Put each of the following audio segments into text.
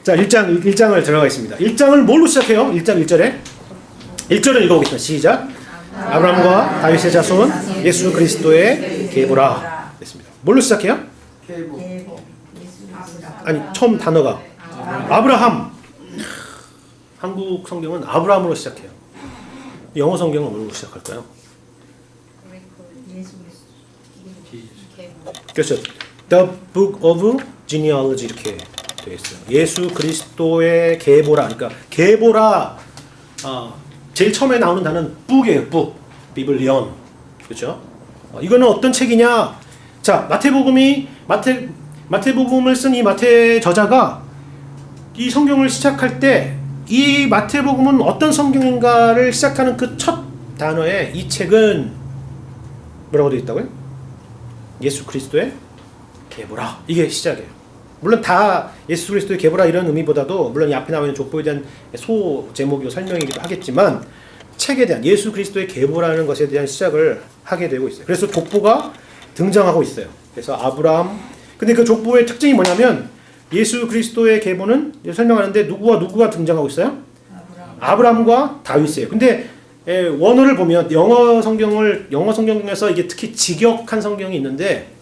자, 1장을 들어가겠습니다. 1장을 뭘로 시작해요? 1장 1절에. 1절을 읽어보겠습니다. 시작. 아브라함과 다윗의 자손 예수 그리스도의 계보라. 됐습니다. 뭘로 시작해요? 계보. 아니, 처음 단어가 아브라함. 한국 성경은 아브라함으로 시작해요. 영어 성경은 뭘로 시작할까요? 그렇죠. The Book of Genealogy 이렇게 되어 있어요. 예수 그리스도의 계보라. 그러니까 계보라. 제일 처음에 나오는 단어는 book이에요. book. 비블리온. 그렇죠? 이거는 어떤 책이냐? 자, 마태복음을 쓴 이 마태 저자가 이 성경을 시작할 때 이 마태복음은 어떤 성경인가를 시작하는 그 첫 단어에 이 책은 뭐라고 되어 있다고요? 예수 그리스도의 계보라. 이게 시작이에요. 물론 다 예수 그리스도의 계보라 이런 의미보다도 물론 이 앞에 나와 있는 족보에 대한 소 제목이고 설명이기도 하겠지만 책에 대한 예수 그리스도의 계보라는 것에 대한 시작을 하게 되고 있어요. 그래서 족보가 등장하고 있어요. 그래서 아브라함. 근데 그 족보의 특징이 뭐냐면 예수 그리스도의 계보는 설명하는데 누구와 누구가 등장하고 있어요? 아브라함과 다윗이에요. 근데 원어를 보면 영어 성경 중에서 이게 특히 직역한 성경이 있는데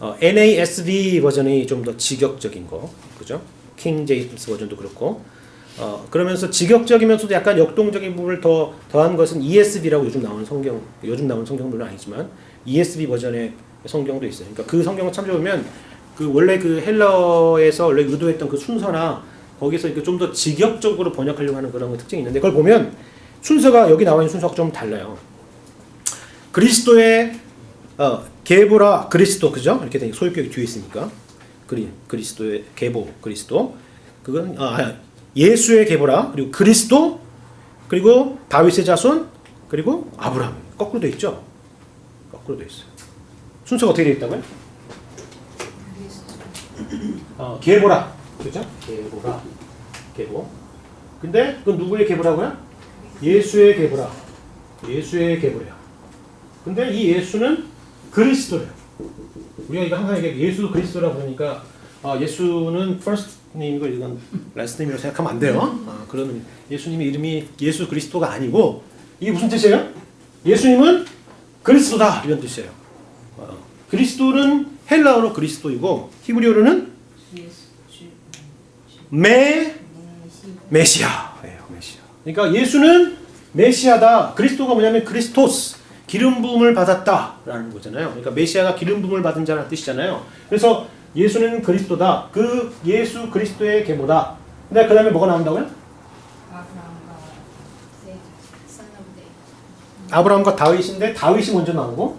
NASB 버전이 좀 더 직역적인 거, 그죠? 킹 제임스 버전도 그렇고 그러면서 직역적이면서도 약간 역동적인 부분을 더한 것은 ESV라고 요즘 나오는 성경들은 아니지만 ESV 버전의 성경도 있어요. 그러니까 그 성경을 참조하면 그 원래 그 헬러에서 원래 의도했던 그 순서나 거기서 이렇게 좀 더 직역적으로 번역하려고 하는 그런 특징이 있는데 그걸 보면 순서가 여기 나와 있는 순서가 좀 달라요. 그리스도의 계보라 그리스도 그죠? 이렇게 된 소유격이 뒤에 있으니까 그리스도의 계보 그리스도 그건 예수의 계보라 그리고 그리스도 그리고 다윗의 자손 그리고 아브라함 거꾸로 돼 있죠? 거꾸로 돼 있어요. 순서가 어떻게 돼 있다고요? 계보라 그죠? 계보. 근데 그건 누구의 계보라고요? 예수의 계보라. 예수의 계보래요. 근데 이 예수는 그리스도래요. 우리가 이거 항상 얘기해 예수 그리스도라고 그러니까 예수는 first name이고 이건 last name이라고 생각하면 안 돼요. 그런 예수님의 이름이 예수 그리스도가 아니고 이게 무슨 뜻이에요? 예수님은 그리스도다 이런 뜻이에요. 그리스도는 헬라어로 그리스도이고 히브리어로는 메시아예요. 메시아. 그러니까 예수는 메시아다. 그리스도가 뭐냐면 크리스토스 기름 부음을 받았다라는 거잖아요. 그러니까 메시아가 기름 부음을 받은 자라는 뜻이잖아요. 그래서 예수는 그리스도다. 그 예수 그리스도의 계보다. 근데 그다음에 뭐가 나온다고요? 아브라함과 다윗인데 다윗이 먼저 나오고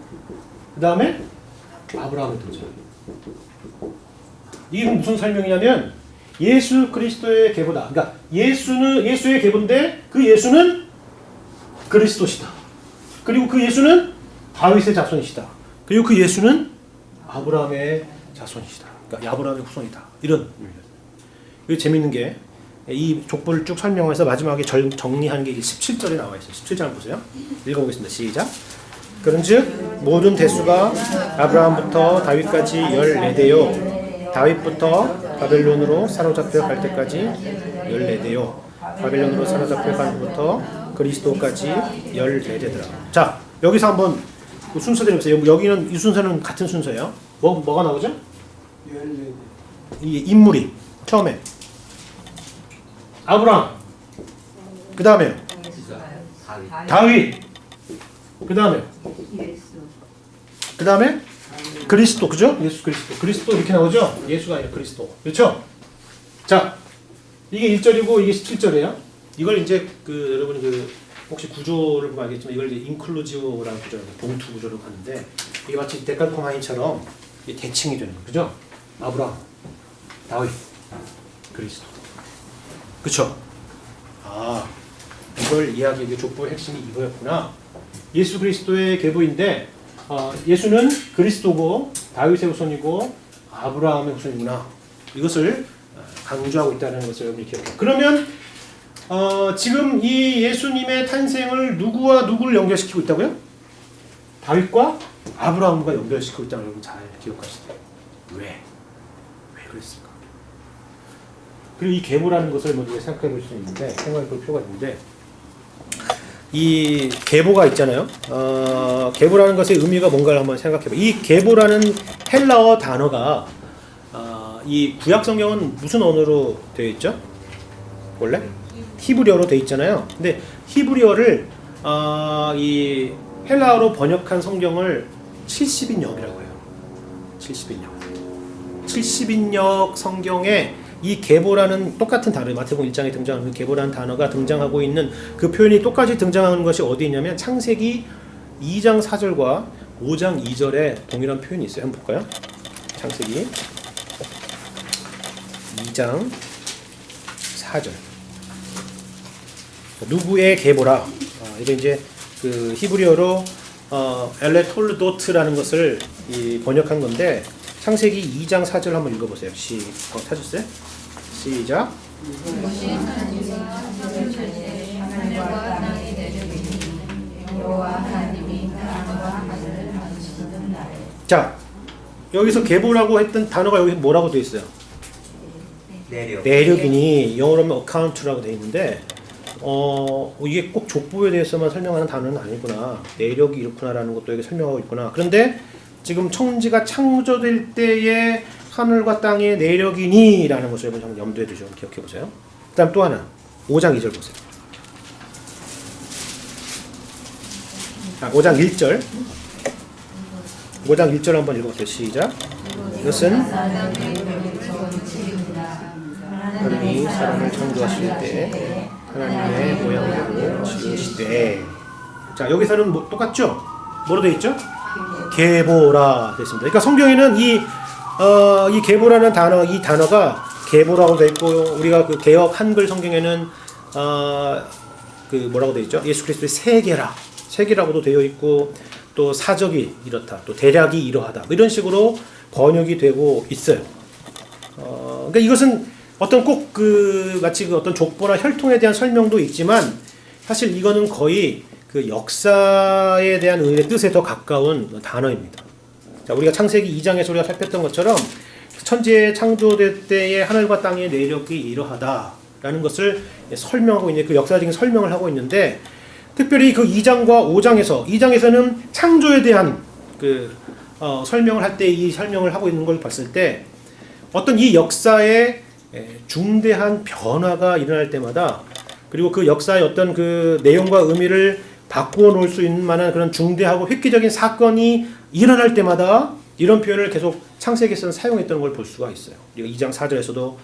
그다음에 아브라함이 등장. 이게 무슨 설명이냐면 예수 그리스도의 계보다. 그러니까 예수는 예수의 계보인데 그 예수는 그리스도시다. 그리고 그 예수는 다윗의 자손이시다. 그리고 그 예수는 아브라함의 자손이시다. 그러니까 아브라함의 후손이다. 이런 의미입니다. 이게 재밌는 게 이 족보를 쭉 설명해서 마지막에 정리하는 게 17절에 나와 있어요. 17절 보세요. 읽어보겠습니다. 시작. 그런즉 모든 대수가 아브라함부터 다윗까지 14대요. 다윗부터 바벨론으로 사로잡혀 갈 때까지 14대요. 바벨론으로 사로잡혀 간 후부터 그리스도까지 14대더라. 자, 여기서 한번 그 순서대로 보세요. 여기는 이 순서는 같은 순서예요. 뭐가 나오죠? 14대. 이 인물이 처음에 아브라함, 그 다음에 다윗, 그 다음에 그리스도, 그죠? 예수 그리스도 이렇게 나오죠? 예수가 아니라 그리스도, 그렇죠? 자, 이게 1절이고 이게 17절이에요. 이걸 이제 여러분이 혹시 구조를 보면 알겠지만 이걸 이제 인클루지브라는 구조라고 봉투 구조로 하는데 이게 마치 데칼코마니처럼 대칭이 되는 거죠, 그죠? 아브라함, 다윗, 그리스도, 그렇죠? 이걸 이야기하기 족보의 핵심이 이거였구나. 예수 그리스도의 계보인데 예수는 그리스도고 다윗의 후손이고 아브라함의 후손이구나. 이것을 강조하고 있다는 것을 여러분이 기억해요. 그러면 지금 이 예수님의 탄생을 누구와 누구를 연결시키고 있다고요? 다윗과 아브라함과 연결시키고 있다는 여러분 잘 기억하시죠? 왜 그랬을까? 그리고 이 계보라는 것을 먼저 생각해 볼 수 있는데, 생각해 볼 필요가 있는데, 이 계보가 있잖아요. 계보라는 것의 의미가 뭔가를 한번 생각해 봐. 이 계보라는 헬라어 단어가 이 구약 성경은 무슨 언어로 되어 있죠? 원래 히브리어로 되어 있잖아요. 근데 히브리어를 이 헬라어로 번역한 성경을 70인역이라고 해요. 70인역 성경에 이 계보라는 똑같은 단어, 마태복음 1장에 등장하는 그 계보라는 단어가 등장하고 있는 그 표현이 똑같이 등장하는 것이 어디 있냐면 창세기 2장 4절과 5장 2절에 동일한 표현이 있어요. 한번 볼까요? 창세기 2장 4절. 누구의 계보라. 이게 이제 그 히브리어로 엘레톨도트라는 것을 번역한 건데, 창세기 2장 4절 한번 읽어보세요. 찾으세요? 시작. 자, 여기서 계보라고 했던 단어가 여기 뭐라고 되어 있어요? 내력이니 영어로 하면 account라고 되어 있는데, 이게 꼭 족보에 대해서만 설명하는 단어는 아니구나. 내력이 이렇구나라는 것도 여기 설명하고 있구나. 그런데 지금 천지가 창조될 때의 하늘과 땅의 내력이니 라는 것을 여러분 염두에 두시고 기억해 보세요. 그 다음 또 하나 5장 2절 보세요. 5장 1절 5장 1절 한번 읽어보세요. 시작. 이것은 하나님이 사람을 창조하실 때 하나님의 모양대로 지으시되. 자, 여기서는 뭐 똑같죠? 뭐로 되어 있죠? 계보라 됐습니다. 그러니까 성경에는 이 계보라는 단어, 이 단어가 계보라고 되어 있고, 우리가 그 개역 한글 성경에는 그 뭐라고 되어 있죠? 예수 그리스도의 세계라고도 되어 있고, 또 사적이 이렇다, 또 대략이 이러하다, 뭐 이런 식으로 번역이 되고 있어요. 그러니까 이것은 어떤 꼭 마치 그 어떤 족보나 혈통에 대한 설명도 있지만, 사실 이거는 거의 그 역사에 대한 의미의 뜻에 더 가까운 단어입니다. 자, 우리가 창세기 2장에서 우리가 살폈던 것처럼 천지의 창조될 때의 하늘과 땅의 내력이 이러하다라는 것을 설명하고 있는, 그 역사적인 설명을 하고 있는데, 특별히 그 2장과 5장에서는 창조에 대한 설명을 할 때 이 설명을 하고 있는 걸 봤을 때, 어떤 이 역사에 중대한 변화가 일어날 때마다, 그리고 그 역사의 어떤 그 내용과 의미를 바꾸어 놓을 수 있는 만한 그런 중대하고 획기적인 사건이 일어날 때마다 이런 표현을 계속 창세기에서는 사용했던 걸 볼 수가 있어요. 우리가 2장 4절에서도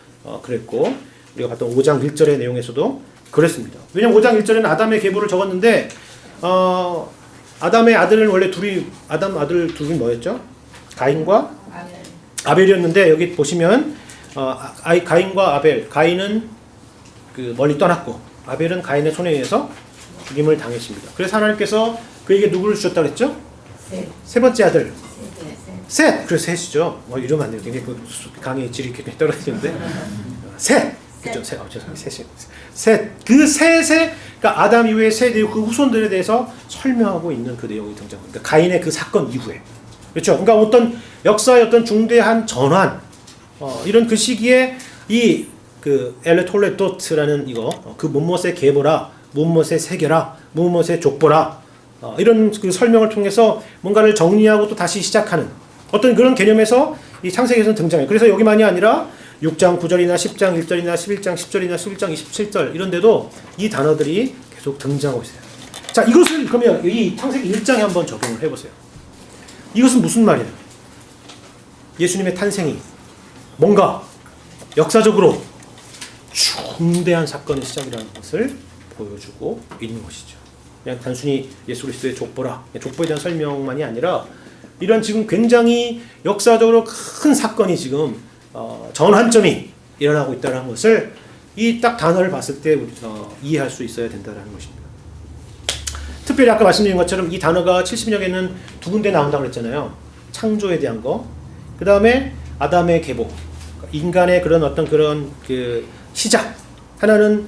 그랬고, 우리가 봤던 5장 1절의 내용에서도 그랬습니다. 왜냐면 5장 1절에는 아담의 계보를 적었는데, 아담의 아들은 원래 아담 아들 둘이 뭐였죠? 가인과 아벨이었는데, 여기 보시면 가인과 아벨, 가인은 멀리 떠났고 아벨은 가인의 손에 의해서 죽임을 당했습니다. 그래서 하나님께서 그에게 누구를 주셨다고 했죠? 세 번째 아들 셋. 그래서 셋이죠. 이러면 안 돼요. 굉장히 강의 질이 굉장히 떨어지는데 셋. 그죠? 셋. 그 셋의, 그러니까 아담 이후의 셋의 그 후손들에 대해서 설명하고 있는 그 내용이 등장합니다. 그러니까 가인의 그 사건 이후에, 그렇죠? 그러니까 어떤 역사의 어떤 중대한 전환, 이런 그 시기에 그 엘레톨레토트라는 이거, 그 무엇의 계보라, 무엇의 세계라, 무엇의 족보라, 이런 그 설명을 통해서 뭔가를 정리하고 또 다시 시작하는 어떤 그런 개념에서 이 창세기에서는 등장해요. 그래서 여기만이 아니라 6장 9절이나 10장 1절이나 11장 10절이나 11장 27절 이런 데도 이 단어들이 계속 등장하고 있어요. 자, 이것을 그러면 이 창세기 1장에 한번 적용을 해보세요. 이것은 무슨 말이에요? 예수님의 탄생이 뭔가 역사적으로 중대한 사건의 시작이라는 것을 보여주고 있는 것이죠. 그냥 단순히 예수 그리스도의 족보라, 족보에 대한 설명만이 아니라 이런 지금 굉장히 역사적으로 큰 사건이 지금 전환점이 일어나고 있다는 것을 이 딱 단어를 봤을 때 이해할 수 있어야 된다는 것입니다. 특별히 아까 말씀드린 것처럼 이 단어가 70년에는 두 군데 나온다고 그랬잖아요. 창조에 대한 거, 그 다음에 아담의 계보, 인간의 그런 어떤 그런 그 시작, 하나는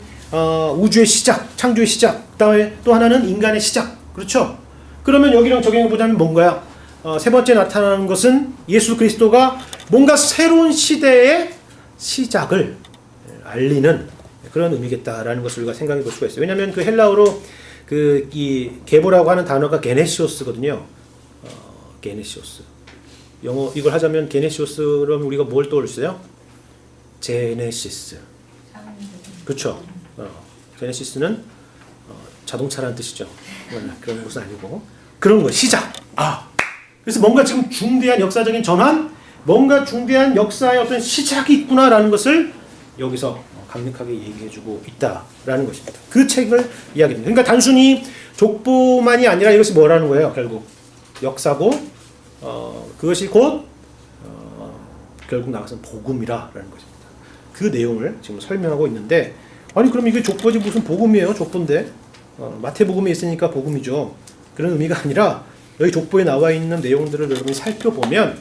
우주의 시작, 창조의 시작, 그 다음에 또 하나는 인간의 시작. 그렇죠? 그러면 여기랑 적용해보자면 뭔가요? 세 번째 나타나는 것은 예수 그리스도가 뭔가 새로운 시대의 시작을 알리는 그런 의미겠다라는 것을 우리가 생각해 볼 수가 있어요. 왜냐하면 그 헬라어로 이 계보라고 하는 단어가 게네시오스거든요. 게네시오스. 영어 이걸 하자면 게네시오스라면 우리가 뭘 떠올렸어요? 제네시스. 그렇죠. 제네시스는 자동차라는 뜻이죠. 그런 것은 아니고 그런 거 시작. 그래서 뭔가 지금 중대한 역사적인 전환, 뭔가 중대한 역사의 어떤 시작이 있구나라는 것을 여기서 강력하게 얘기해주고 있다라는 것입니다. 그 책을 이야기합니다. 그러니까 단순히 족보만이 아니라 이것이 뭐라는 거예요? 결국 역사고 그것이 곧 결국 나가서는 복음이라는 것입니다. 그 내용을 지금 설명하고 있는데 아니 그럼 이게 족보지 무슨 복음이에요? 족보인데 마태복음에 있으니까 복음이죠. 그런 의미가 아니라 여기 족보에 나와 있는 내용들을 여러분이 살펴보면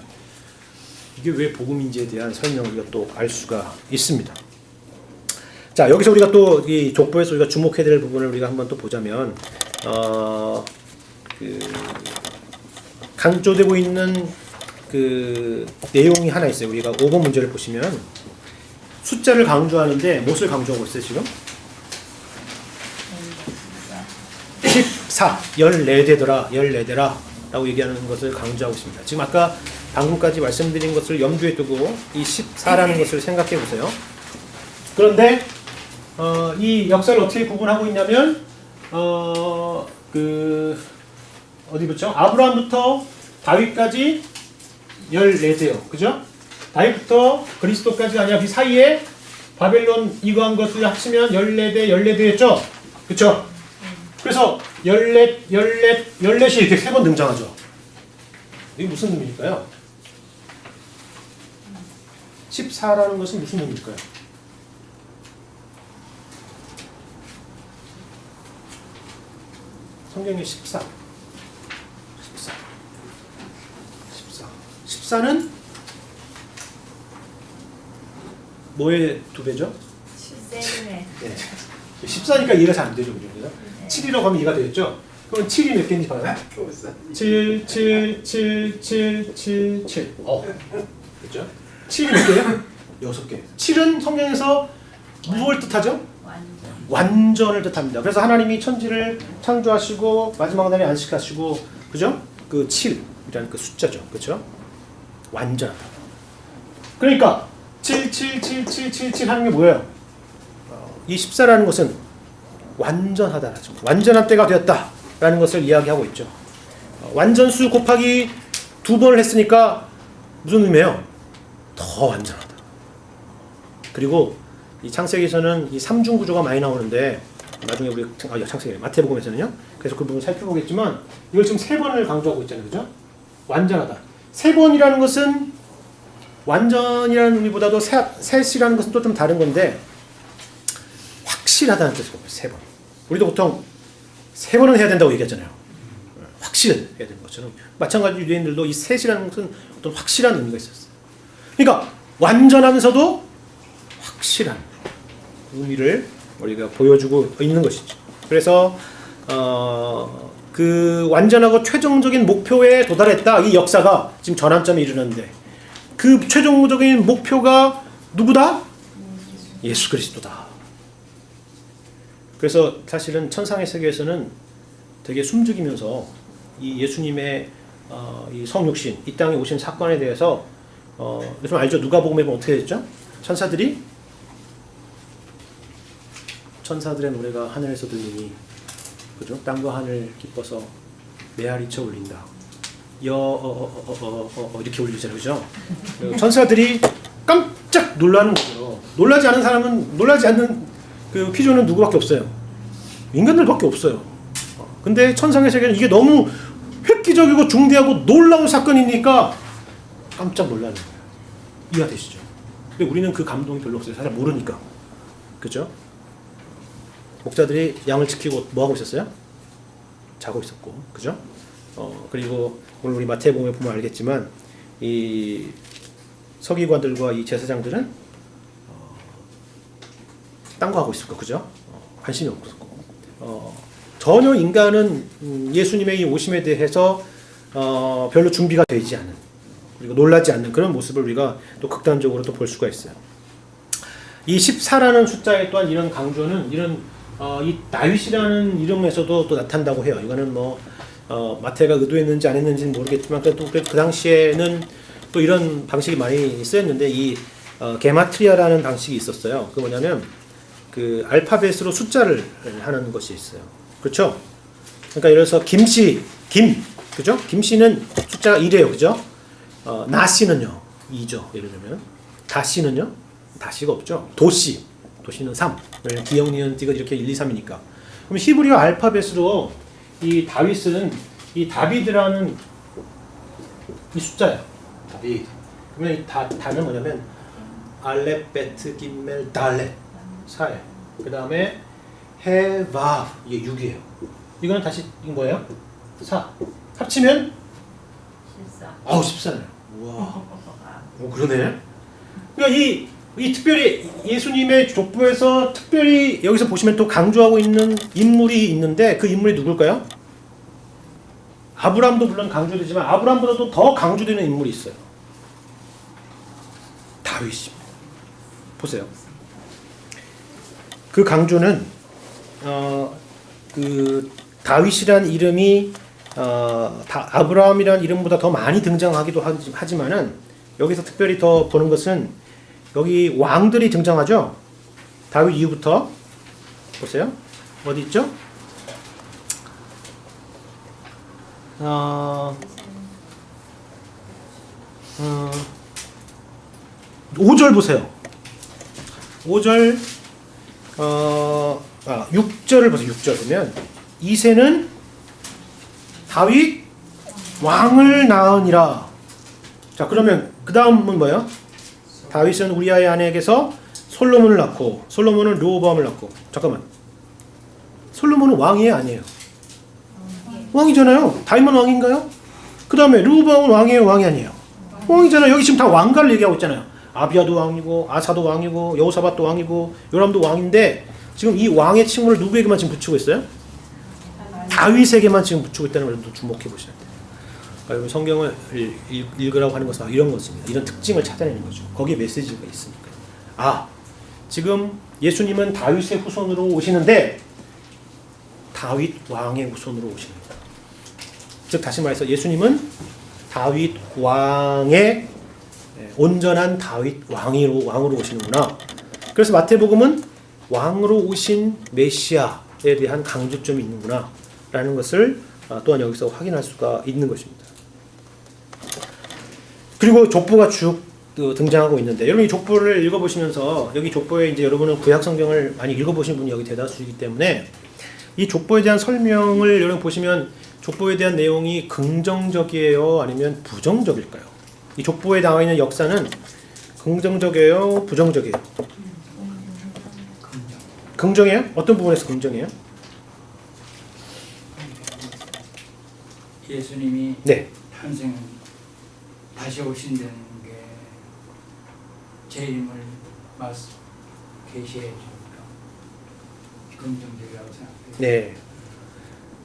이게 왜 복음인지에 대한 설명을 우리가 또 알 수가 있습니다. 자 여기서 우리가 또 이 족보에서 우리가 주목해야 될 부분을 우리가 한번 또 보자면 강조되고 있는 그 내용이 하나 있어요. 우리가 5번 문제를 보시면 숫자를 강조하는데 무엇을 강조하고 있어요 지금? 14, 14대더라, 14대라 라고 얘기하는 것을 강조하고 있습니다. 지금 아까 방금까지 말씀드린 것을 염두에 두고 이 14라는 것을 생각해 보세요. 그런데 이 역사를 어떻게 구분하고 있냐면 어디 붙죠? 아브라함부터 다윗까지 14대요. 그죠? 다윗부터 그리스도까지가 아니라 그 사이에 바벨론 이거 한 것을 합치면 14대, 14대였죠? 그쵸? 그래서 14이 이렇게 3번 등장하죠. 이게 무슨 의미일까요? 14라는 것은 무슨 의미일까요? 성경에 14. 14는 뭐의 두 배죠? 7세. 14니까 이해가 잘 안 되죠. 그죠? 7이라고 하면 이해가 되겠죠? 그럼 7이 몇 개인지 봐요. 7, 7, 7, 7, 7, 7. 그죠? 7이 몇 개예요? 6개. 7은 성경에서 무엇을 뜻하죠? 완전을 뜻합니다. 그래서 하나님이 천지를 창조하시고 마지막 날에 안식하시고, 그죠? 그 7이라는 그 숫자죠. 그죠? 완전하다. 그러니까 7, 7, 7, 7, 7, 7 하는 게 뭐예요? 이 14라는 것은 완전하다라죠. 완전한 때가 되었다라는 것을 이야기하고 있죠. 완전수 곱하기 2번을 했으니까 무슨 의미예요? 더 완전하다. 그리고 이 창세기에서는 이 3중 구조가 많이 나오는데 나중에 우리 창세기 마태복음에서는요. 그래서 그 부분 살펴보겠지만 이걸 지금 3번을 강조하고 있잖아요. 그죠? 완전하다. 3번이라는 것은 완전이라는 의미보다도 셋이라는 것은 또 좀 다른 건데 확실하다는 뜻이거든요. 3번. 우리도 보통 3번은 해야 된다고 얘기하잖아요. 확실해야 되는 것처럼 마찬가지로 유대인들도 이 셋이라는 것은 어떤 확실한 의미가 있었어요. 그러니까 완전하면서도 확실한 의미를 우리가 보여주고 있는 것이죠. 그래서 그 완전하고 최종적인 목표에 도달했다. 이 역사가 지금 전환점에 이르는데 그 최종적인 목표가 누구다? 예수 그리스도다. 그래서 사실은 천상의 세계에서는 되게 숨죽이면서 이 예수님의 이 성육신, 이 땅에 오신 사건에 대해서 여러분 알죠? 누가복음에 보면 어떻게 됐죠? 천사들의 노래가 하늘에서 들리니, 그죠? 땅과 하늘 기뻐서 메아리쳐 울린다. 이렇게 울리잖아요, 그죠? 천사들이 깜짝 놀라는 거죠. 놀라지 않는 그 피조는 누구밖에 없어요. 인간들밖에 없어요. 근데 천상의 세계는 이게 너무 획기적이고 중대하고 놀라운 사건이니까 깜짝 놀라는 거예요. 이해가 되시죠? 근데 우리는 그 감동이 별로 없어요. 사실 모르니까. 그죠? 목자들이 양을 지키고 뭐 하고 있었어요? 자고 있었고, 그죠? 그리고 오늘 우리 마태복음에 보면 알겠지만 이 서기관들과 이 제사장들은 딴 거 하고 있을 거, 그죠? 관심이 없었고, 전혀 인간은 예수님의 이 오심에 대해서 별로 준비가 되지 않은, 그리고 놀라지 않는 그런 모습을 우리가 또 극단적으로 또 볼 수가 있어요. 이 14라는 숫자에 또한 이런 강조는 이런 이 다윗이라는 이름에서도 또 나타난다고 해요. 이거는 뭐 마태가 의도했는지 안 했는지는 모르겠지만 또 그 당시에는 또 이런 방식이 많이 쓰였는데 이 게마트리아라는 방식이 있었어요. 그 뭐냐면 그 알파벳으로 숫자를 하는 것이 있어요. 그렇죠? 그러니까 예를 들어서 김씨, 그죠? 김씨는 숫자가 1이에요. 그죠? 나씨는요 2죠. 예를 들면 다씨는요 다씨가 없죠. 도씨는 3. 기역, 니은, 띠가 이렇게 1, 2, 3이니까. 그럼 히브리어 알파벳으로 이 다윗은 이 다비드라는 이 숫자예요. 다비. 그러면 이 다는 뭐냐면 알렙, 베트, 김멜, 달렛 4예요. 그 다음에 헤바 이게 6이에요. 이거는 다시 이건 뭐예요? 4. 합치면 14. 14네요. 우와. 오 그러네. 그러니까 이 특별히 예수님의 족보에서 특별히 여기서 보시면 또 강조하고 있는 인물이 있는데 그 인물이 누굴까요? 아브라함도 물론 강조되지만 아브라함보다도 더 강조되는 인물이 있어요. 다윗입니다. 보세요. 그 강조는 그 다윗이란 이름이 아브라함이란 이름보다 더 많이 등장하기도 하지만은 여기서 특별히 더 보는 것은 여기 왕들이 등장하죠. 다윗 이후부터 보세요. 어디 있죠? 5절 보세요. 5절 6절을 보세요. 6절 보면 이새는 다윗 왕을 낳으니라. 자 그러면 그 다음은 뭐예요? 다윗은 우리아의 아내에게서 솔로몬을 낳고 솔로몬은 르호보암을 낳고. 잠깐만, 솔로몬은 왕이에요 아니에요? 왕이잖아요. 다윗만 왕인가요? 그 다음에 르호보암은 왕이에요 왕이 아니에요? 왕이잖아요. 여기 지금 다 왕가를 얘기하고 있잖아요. 아비야도 왕이고 아사도 왕이고 여호사밧도 왕이고 요람도 왕인데 지금 이 왕의 칭호를 누구에게만 지금 붙이고 있어요? 다윗에게만 지금 붙이고 있다는 걸 좀 주목해 보셔야 돼요. 여러분 성경을 읽으라고 하는 것은 이런 것입니다. 이런 특징을 찾아내는 거죠. 거기에 메시지가 있으니까. 지금 예수님은 다윗의 후손으로 오시는데 다윗 왕의 후손으로 오십니다. 즉 다시 말해서 예수님은 다윗 왕의 온전한 다윗 왕으로 오시는구나. 그래서 마태복음은 왕으로 오신 메시아에 대한 강조점이 있는구나 라는 것을 또한 여기서 확인할 수가 있는 것입니다. 그리고 족보가 쭉 등장하고 있는데 여러분 이 족보를 읽어보시면서 여기 족보에 이제 여러분은 구약 성경을 많이 읽어보신 분이 여기 대다수이기 때문에 이 족보에 대한 설명을 여러분 보시면 족보에 대한 내용이 긍정적이에요 아니면 부정적일까요? 이 족보에 나와 있는 역사는 긍정적이에요 부정적이에요? 긍정이에요? 어떤 부분에서 긍정이에요? 예수님이 네. 탄생 다시 오신다는 게 재림을 계시해 주니까 긍정적이라고 생각해요. 네.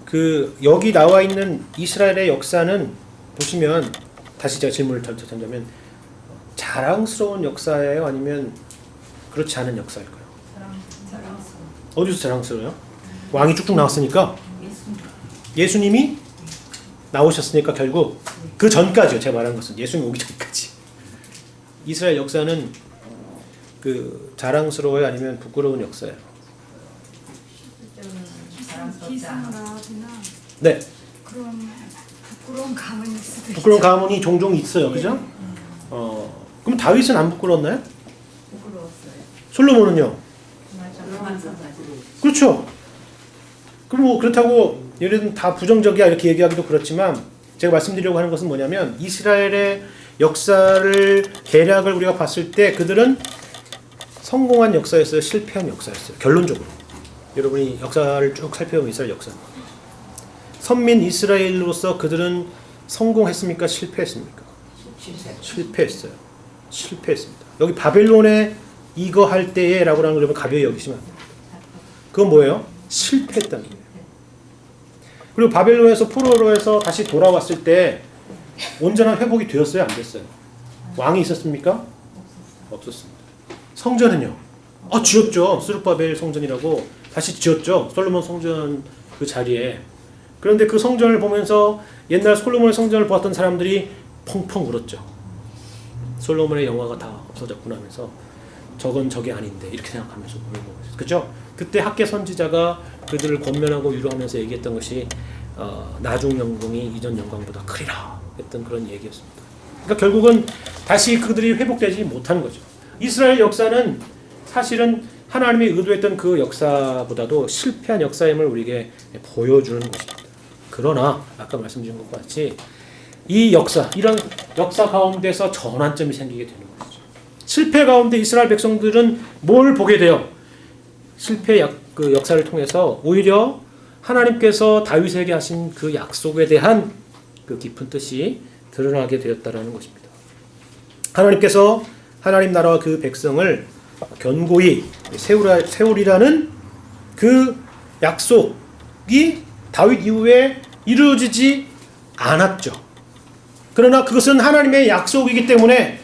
그 여기 나와 있는 이스라엘의 역사는 보시면 다시 제가 질문을 던자면 자랑스러운 역사예요, 아니면 그렇지 않은 역사일까요? 자랑스러워. 어디서 자랑스러워요? 왕이 쭉쭉 나왔으니까 예수님이 나오셨으니까 결국 그 전까지요. 제가 말한 것은 예수님 오기 전까지 이스라엘 역사는 그 자랑스러워요, 아니면 부끄러운 역사예요? 기사나 네. 그런 부끄러운 가문일 수도 있죠. 부끄러운 가문이 종종 있어요, 그죠? 그럼 다윗은 안 부끄러웠나요? 부끄러웠어요. 솔로몬은요? 맞아. 그렇죠. 그럼 뭐 그렇다고 예를 들면 다 부정적이야 이렇게 얘기하기도 그렇지만 제가 말씀드리려고 하는 것은 뭐냐면 이스라엘의 역사를 계략을 우리가 봤을 때 그들은 성공한 역사였어요, 실패한 역사였어요. 결론적으로 여러분이 역사를 쭉 살펴보면 이스라엘 역사 선민 이스라엘로서 그들은 성공했습니까? 실패했습니까? 실패했습니다. 여기 바벨론에 이거 할 때에 라고 하는 걸 여러분 가벼이 여기시면 안 됩니다. 그건 뭐예요? 실패했다는 거예요. 그리고 바벨론에서 포로로에서 다시 돌아왔을 때 온전한 회복이 되었어요? 안 됐어요? 왕이 있었습니까? 없었습니다. 성전은요? 지었죠. 스룹바벨 성전이라고 다시 지었죠. 솔로몬 성전 그 자리에. 그런데 그 성전을 보면서 옛날 솔로몬의 성전을 보았던 사람들이 펑펑 울었죠. 솔로몬의 영화가 다 없어졌구나 하면서 저건 저게 아닌데 이렇게 생각하면서 울고 있어요. 그죠? 그때 학계 선지자가 그들을 권면하고 위로하면서 얘기했던 것이 나중 영광이 이전 영광보다 크리라 했던 그런 얘기였습니다. 그러니까 결국은 다시 그들이 회복되지 못하는 거죠. 이스라엘 역사는 사실은 하나님이 의도했던 그 역사보다도 실패한 역사임을 우리에게 보여주는 것입니다. 그러나 아까 말씀드린 것과 같이 이 역사, 이런 역사 가운데서 전환점이 생기게 되는 것이죠. 실패 가운데 이스라엘 백성들은 뭘 보게 돼요? 실패 그 역사를 통해서 오히려 하나님께서 다윗에게 하신 그 약속에 대한 그 깊은 뜻이 드러나게 되었다라는 것입니다. 하나님께서 하나님 나라와 그 백성을 견고히 세우리라는 그 약속이 다윗 이후에 이루어지지 않았죠. 그러나 그것은 하나님의 약속이기 때문에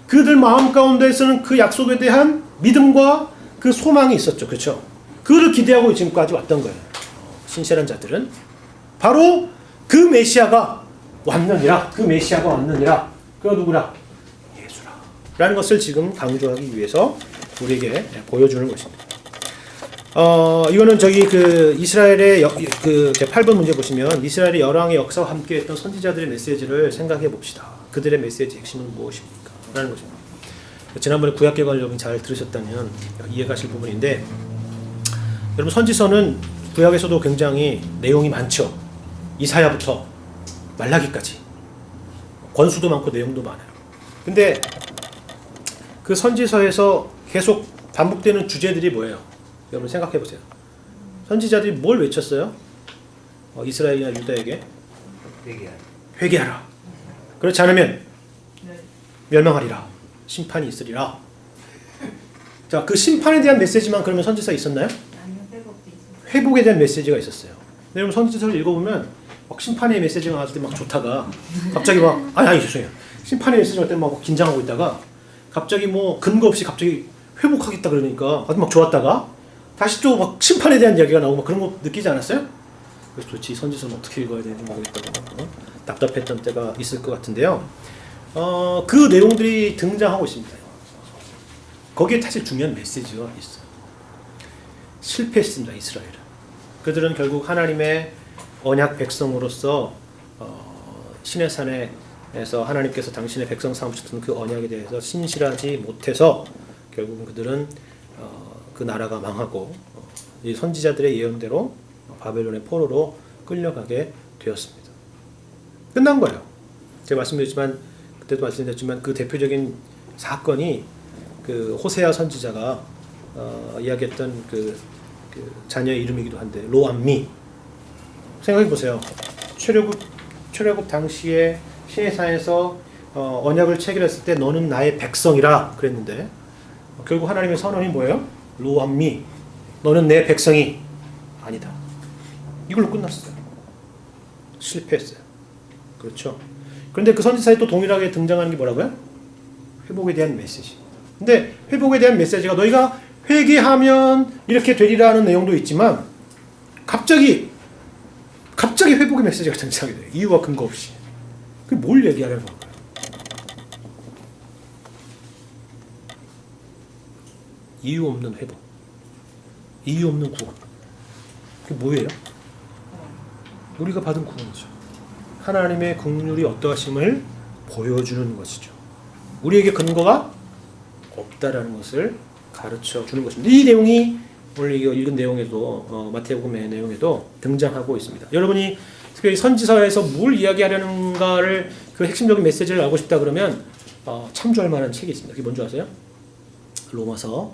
그들 마음 가운데서는 그 약속에 대한 믿음과 그 소망이 있었죠. 그렇죠? 그를 기대하고 지금까지 왔던 거예요. 신실한 자들은 바로 그 메시아가 왔느니라. 그 메시아가 왔느니라. 그가 누구라? 예수라. 라는 것을 지금 강조하기 위해서 우리에게 보여주는 것입니다. 이거는 저기 그 이스라엘의 그 8번 문제 보시면 이스라엘의 열왕의 역사와 함께했던 선지자들의 메시지를 생각해 봅시다. 그들의 메시지 핵심은 무엇입니까? 라는 것입니다. 지난번에 구약개혁을 여러분 잘 들으셨다면 이해가실 부분인데, 여러분 선지서는 구약에서도 굉장히 내용이 많죠. 이사야부터 말라기까지 권수도 많고 내용도 많아요. 근데 그 선지서에서 계속 반복되는 주제들이 뭐예요? 여러분 생각해 보세요. 선지자들이 뭘 외쳤어요? 이스라엘이나 유다에게 회개하라. 그렇지 않으면 멸망하리라. 심판이 있으리라. 자, 그 심판에 대한 메시지만 그러면 선지서에 있었나요? 회복에 대한 메시지가 있었어요. 여러분 선지서를 읽어보면 막 심판의 메시지가 나왔을 때 막 좋다가 갑자기 막 아니 죄송해요. 심판의 메시지가 나올 때 막 긴장하고 있다가 갑자기 뭐 근거 없이 갑자기 회복하겠다 그러니까 아주 막 좋았다가 다시 또 막 심판에 대한 이야기가 나오고 막 그런 거 느끼지 않았어요? 그래서 도대체 이 선지서는 어떻게 읽어야 되는지 모르겠다고 답답했던 때가 있을 것 같은데요. 그 내용들이 등장하고 있습니다. 거기에 사실 중요한 메시지가 있어요. 실패했습니다. 이스라엘은. 그들은 결국 하나님의 언약 백성으로서 신의 산에서 하나님께서 당신의 백성 삼으셨던 그 언약에 대해서 신실하지 못해서 결국은 그들은 그 나라가 망하고 이 선지자들의 예언대로 바벨론의 포로로 끌려가게 되었습니다. 끝난 거예요. 제가 말씀드렸지만 그때도 말씀드렸지만 그 대표적인 사건이 그 호세아 선지자가 이야기했던 그 자녀의 이름이기도 한데 로암미. 생각해 보세요. 출애굽 당시에 시내산에서 언약을 체결했을 때 너는 나의 백성이라 그랬는데 결국 하나님의 선언이 뭐예요? 로암미. 너는 내 백성이 아니다. 이걸로 끝났어요. 실패했어요. 그렇죠? 그런데 그 선지서에 또 동일하게 등장하는 게 뭐라고요? 회복에 대한 메시지. 근데 회복에 대한 메시지가 너희가 회개하면 이렇게 되리라는 내용도 있지만 갑자기 회복의 메시지가 등장하게 돼요. 이유와 근거 없이. 그게 뭘 얘기하려는 걸까요? 이유 없는 회복. 이유 없는 구원. 그게 뭐예요? 우리가 받은 구원이죠. 하나님의 긍휼이 어떠하심을 보여주는 것이죠. 우리에게 근거가 없다라는 것을 가르쳐 주는 것입니다. 이 내용이 오늘 읽은 내용에도 마태복음의 내용에도 등장하고 있습니다. 여러분이 특별히 선지서에서 뭘 이야기하려는가를 그 핵심적인 메시지를 알고 싶다 그러면 참조할 만한 책이 있습니다. 그게 뭔지 아세요? 로마서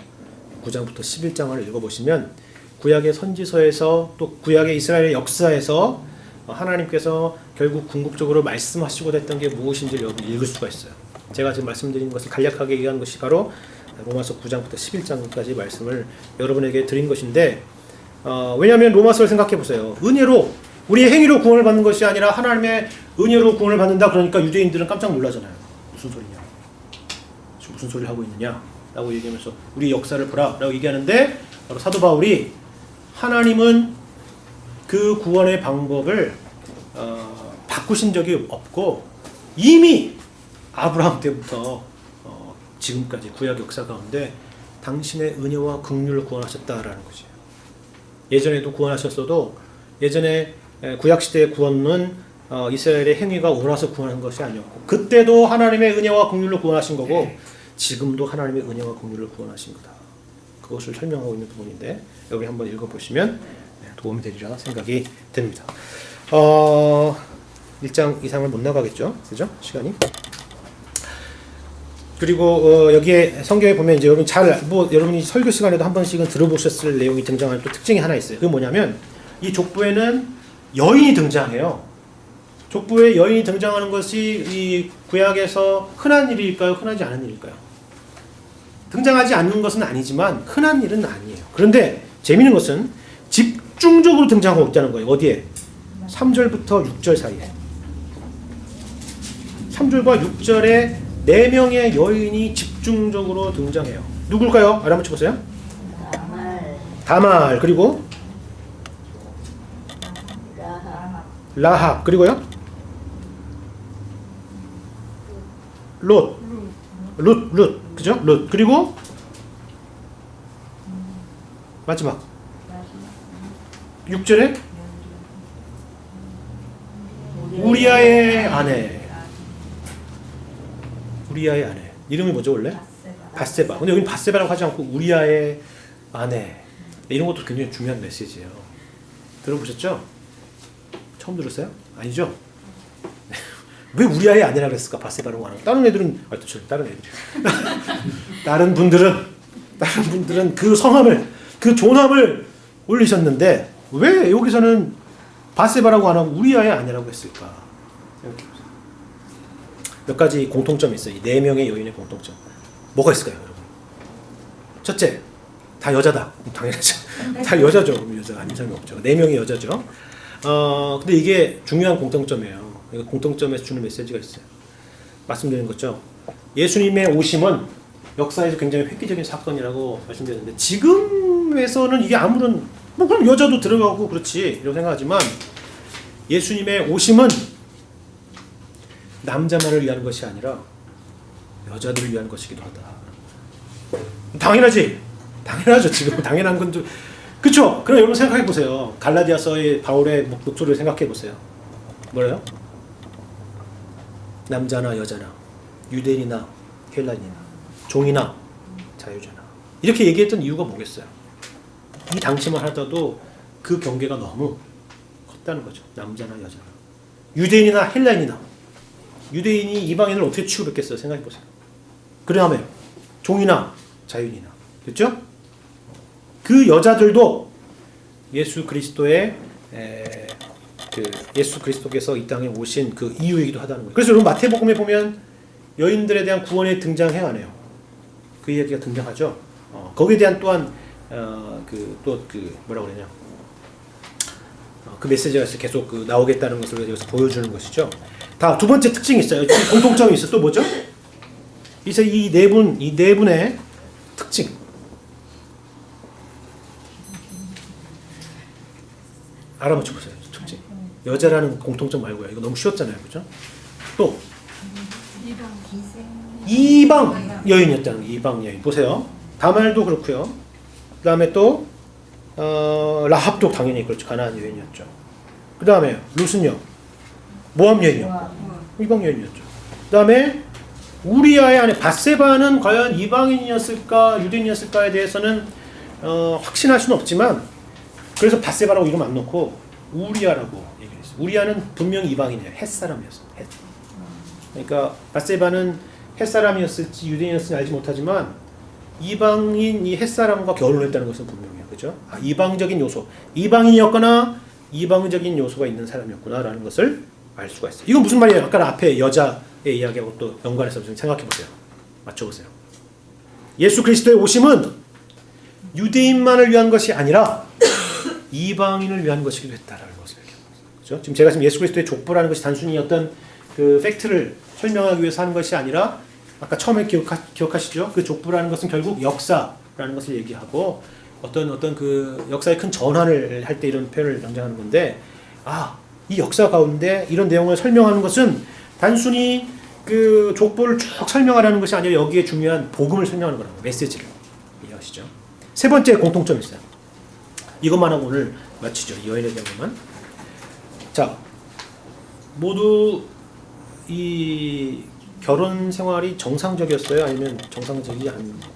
9장부터 11장을 읽어보시면 구약의 선지서에서 또 구약의 이스라엘의 역사에서 하나님께서 결국 궁극적으로 말씀하시고 했던 게 무엇인지를 여러분 읽을 수가 있어요. 제가 지금 말씀드린 것을 간략하게 얘기한 것이 바로 로마서 9장부터 11장까지 말씀을 여러분에게 드린 것인데 왜냐하면 로마서를 생각해 보세요. 은혜로 우리의 행위로 구원을 받는 것이 아니라 하나님의 은혜로 구원을 받는다. 그러니까 유대인들은 깜짝 놀라잖아요. 무슨 소리냐? 무슨 소리를 하고 있느냐? 라고 얘기하면서 우리 역사를 보라 라고 얘기하는데, 바로 사도 바울이 하나님은 그 구원의 방법을 바꾸신 적이 없고 이미 아브라함 때부터 지금까지 구약 역사 가운데 당신의 은혜와 긍휼을 구원하셨다라는 거죠. 예전에도 구원하셨어도 예전에 구약시대의 구원은 이스라엘의 행위가 옳아서 구원한 것이 아니었고, 그때도 하나님의 은혜와 긍휼로 구원하신 거고 지금도 하나님의 은혜와 긍휼을 구원하신 거다. 그것을 설명하고 있는 부분인데 여기 한번 읽어보시면 도움이 되리라 생각이 듭니다. 1장 이상을 못 나가겠죠, 그죠? 시간이. 그리고 여기에 성경에 보면 이제 여러분 여러분이 설교 시간에도 한 번씩은 들어보셨을 내용이 등장하는 또 특징이 하나 있어요. 그게 뭐냐면 이 족보에는 여인이 등장해요. 족보에 여인이 등장하는 것이 이 구약에서 흔한 일일까요? 흔하지 않은 일일까요? 등장하지 않는 것은 아니지만 흔한 일은 아니에요. 그런데 재미있는 것은 집중적으로 등장하고 있다는 거예요. 어디에? 3절부터 6절 사이에. 3절과 6절에 4명의 여인이 집중적으로 등장해요. 누굴까요? 알아맞혀 보세요. 다말, 그리고 라합, 그리고요 롯, 그죠? 롯, 그리고 마지막 6절에 우리아의 아내. 우리아의 아내. 이름이 뭐죠 원래? 바세바. 근데 여기 바세바라고 하지 않고 우리아의 아내. 이런 것도 굉장히 중요한 메시지예요. 들어보셨죠? 처음 들었어요? 아니죠? 왜 우리아의 아내라고 그랬을까? 바세바라고 하는. 다른 애들은 다른 애들이. 다른 분들은 그 성함을, 그 존함을 올리셨는데 왜 여기서는 바세바라고 안 하고 우리아의 아내라고 했을까? 생각해보세요. 몇 가지 공통점이 있어요. 이 4명의 여인의 공통점. 뭐가 있을까요, 여러분? 첫째, 다 여자다. 당연하죠. 다 여자죠. 여자가 아닌 사람이 없죠. 4명의 여자죠. 근데 이게 중요한 공통점이에요. 이거 공통점에서 주는 메시지가 있어요. 말씀드린 거죠. 예수님의 오심은 역사에서 굉장히 획기적인 사건이라고 말씀드렸는데, 지금에서는 이게 아무런 그럼 여자도 들어가고 그렇지 이렇게 생각하지만, 예수님의 오심은 남자만을 위한 것이 아니라 여자들을 위한 것이기도 하다. 당연하죠. 지금 당연한 건 좀 그렇죠. 그럼 여러분 생각해 보세요. 갈라디아서의 바울의 목소리를 생각해 보세요. 뭐래요? 남자나 여자나, 유대인이나 헬라인이나, 종이나 자유자나, 이렇게 얘기했던 이유가 뭐겠어요? 이 당시만 하더라도 그 경계가 너무 컸다는 거죠. 남자나 여자나, 유대인이나 헬라인이나. 유대인이 이방인을 어떻게 취급했겠어요? 생각해 보세요. 그 다음에 종이나 자유인이나, 그렇죠? 그 여자들도 예수 그리스도의 예수 그리스도께서 이 땅에 오신 그 이유이기도 하다는 거예요. 그래서 여러분 마태복음에 보면 여인들에 대한 구원에 등장해야 하네요. 그 이야기가 등장하죠. 거기에 대한 또한 뭐라고 그러냐, 그 메시지가 계속 나오겠다는 것을 여기서 보여주는 것이죠. 다 두 번째 특징이 있어요. 공통점이 있어. 또 뭐죠? 이제 이 네 분의 특징. 알아맞혀 보세요. 특징. 여자라는 공통점 말고요. 이거 너무 쉬웠잖아요, 그렇죠? 또 이방 여인이었다는 거예요. 이방 여인. 보세요. 다말도 그렇고요. 그 다음에 또 라합도 당연히 그렇죠. 가나안 여인이었죠. 그 다음에 룻은요, 모압 여인이었고 이방 여인이었죠. 그 다음에 우리아의 아내 바세바는 과연 이방인이었을까 유대인이었을까에 대해서는 확신할 수는 없지만, 그래서 바세바라고 이름 안 넣고 우리아라고 얘기했어요. 우리아는 분명히 이방인이에요. 햇사람이었어요. 그러니까 바세바는 햇사람이었을지 유대인이었을지 알지 못하지만 이방인 이 햇사람과 결혼했다는 것은 분명해요. 그죠? 이방적인 요소, 이방인이었거나 이방적인 요소가 있는 사람이었구나라는 것을 알 수가 있어요. 이건 무슨 말이에요? 아까 앞에 여자의 이야기하고 또 연관해서 좀 생각해 보세요. 맞춰보세요. 예수 그리스도의 오심은 유대인만을 위한 것이 아니라 이방인을 위한 것이기도 했다라는 것을 얘기합니다. 그렇죠? 지금 예수 그리스도의 족보라는 것이 단순히 어떤 그 팩트를 설명하기 위해서 하는 것이 아니라 아까 처음에 기억하시죠? 그 족보라는 것은 결국 역사라는 것을 얘기하고 어떤 그 역사의 큰 전환을 할 때 이런 표현을 등장하는 건데, 이 역사 가운데 이런 내용을 설명하는 것은 단순히 그 족보를 쭉 설명하라는 것이 아니라 여기에 중요한 복음을 설명하는 거라고, 메시지를. 이해하시죠? 세 번째 공통점이 있어요. 이것만 하고 오늘 마치죠. 이 여인에 대한 것만. 자, 모두 이 결혼 생활이 정상적이었어요? 아니면 정상적이지 않았어요?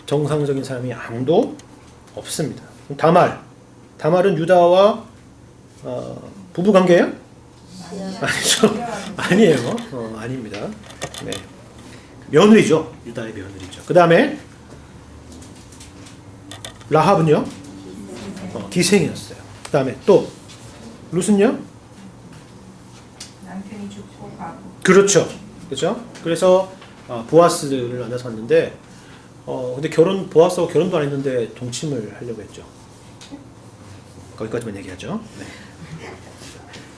정상적인 사람이 아무도 없습니다. 다말은 유다와 부부 관계예요? 아니죠. 아니에요. 아닙니다. 네. 며느리죠. 유다의 며느리죠. 그 다음에 라합은요? 기생이었어요. 그 다음에 또 룻은요? 남편이 죽고 가고. 그렇죠. 그래서 보아스를 만나서 왔는데, 근데 보아스하고 결혼도 안 했는데 동침을 하려고 했죠. 거기까지만 얘기하죠. 네.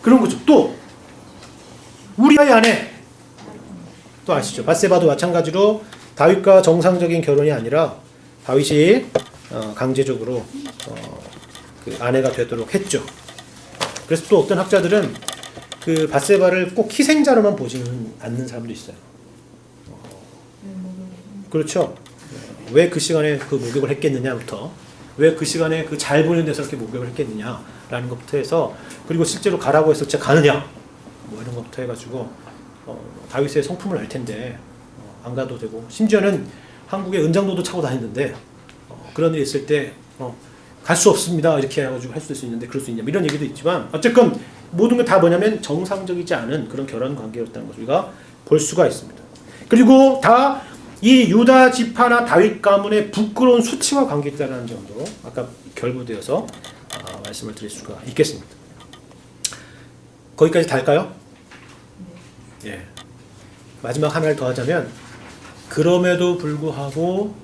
그런 거죠. 또 우리아의 아내 또 아시죠? 밧세바도 마찬가지로 다윗과 정상적인 결혼이 아니라 다윗이 강제적으로 그 아내가 되도록 했죠. 그래서 또 어떤 학자들은 그 밧세바를 꼭 희생자로만 보지는 않는 사람도 있어요. 그렇죠. 왜 그 시간에 그 목욕을 했겠느냐부터, 왜 그 시간에 그 잘 보이는 데서 이렇게 목욕을 했겠느냐라는 것부터 해서, 그리고 실제로 가라고 해서 진짜 가느냐, 뭐 이런 것부터 해가지고 다윗의 성품을 알 텐데 안 가도 되고, 심지어는 한국에 은장도도 차고 다녔는데 그런 일이 있을 때 갈 수 없습니다 이렇게 해가지고 할 수도 있는데 그럴 수 있냐, 이런 얘기도 있지만 어쨌건 모든 게 다 뭐냐면 정상적이지 않은 그런 결혼 관계였다는 것을 우리가 볼 수가 있습니다. 그리고 다 이 유다 지파나 다윗 가문의 부끄러운 수치와 관계있다는 점도 아까 결부되어서 말씀을 드릴 수가 있겠습니다. 거기까지 달까요? 예. 마지막 하나를 더 하자면, 그럼에도 불구하고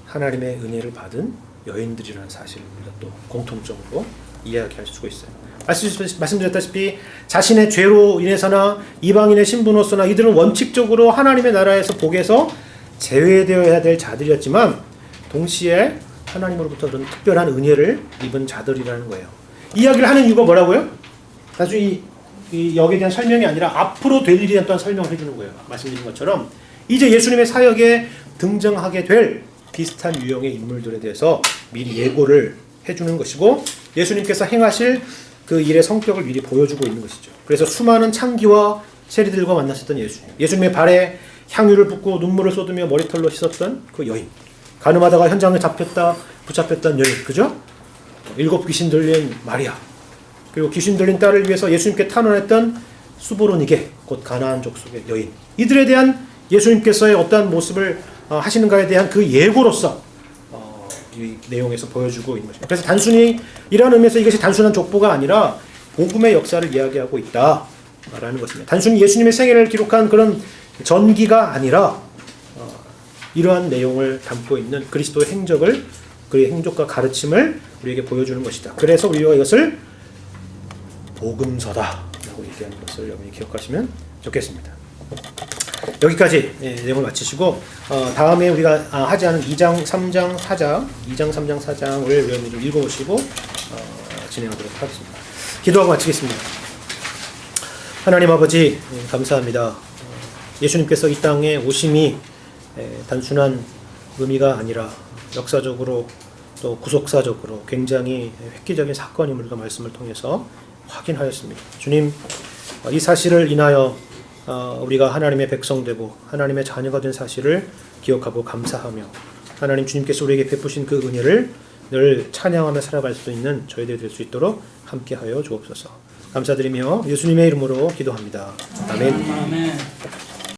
하나님의 은혜를 받은 여인들이라는 사실을 우리가 또 공통점으로 이야기할 수가 있어요. 말씀드렸다시피 자신의 죄로 인해서나 이방인의 신분으로서나 이들은 원칙적으로 하나님의 나라에서 복에서 제외되어야 될 자들이었지만 동시에 하나님으로부터 그런 특별한 은혜를 입은 자들이라는 거예요. 이야기를 하는 이유가 뭐라고요? 나중에 이 역에 대한 설명이 아니라 앞으로 될 일에 대한 설명을 해주는 거예요. 말씀드린 것처럼 이제 예수님의 사역에 등장하게 될 비슷한 유형의 인물들에 대해서 미리 예고를 해주는 것이고, 예수님께서 행하실 그 일의 성격을 미리 보여주고 있는 것이죠. 그래서 수많은 창기와 세리들과 만나셨던 예수님의 발에 향유를 붓고 눈물을 쏟으며 머리털로 씻었던 그 여인, 가늠하다가 현장에 붙잡혔던 여인, 그죠? 7 귀신 들린 마리아, 그리고 귀신 들린 딸을 위해서 예수님께 탄원했던 수보로니게, 곧 가나안 족속의 여인, 이들에 대한 예수님께서의 어떠한 모습을 하시는가에 대한 그 예고로서 이 내용에서 보여주고 있는 것입니다. 그래서 단순히 이런 의미에서 이것이 단순한 족보가 아니라 복음의 역사를 이야기하고 있다라는 것입니다. 단순히 예수님의 생애를 기록한 그런 전기가 아니라 이러한 내용을 담고 있는 그리스도의 행적을, 그의 행적과 가르침을 우리에게 보여주는 것이다. 그래서 우리가 이것을 복음서다라고 얘기하는 것을 여러분이 기억하시면 좋겠습니다. 여기까지 내용을 마치시고 다음에 우리가 하지 않은 2장, 3장, 4장을 여러분이 좀 읽어보시고 진행하도록 하겠습니다. 기도하고 마치겠습니다. 하나님 아버지, 감사합니다. 예수님께서 이 땅에 오심이 단순한 의미가 아니라 역사적으로 또 구속사적으로 굉장히 획기적인 사건임을 우리가 말씀을 통해서 확인하였습니다. 주님, 이 사실을 인하여 우리가 하나님의 백성 되고 하나님의 자녀가 된 사실을 기억하고 감사하며, 하나님 주님께서 우리에게 베푸신 그 은혜를 늘 찬양하며 살아갈 수 있는 저희들이 될 수 있도록 함께하여 주옵소서. 감사드리며 예수님의 이름으로 기도합니다. 아멘.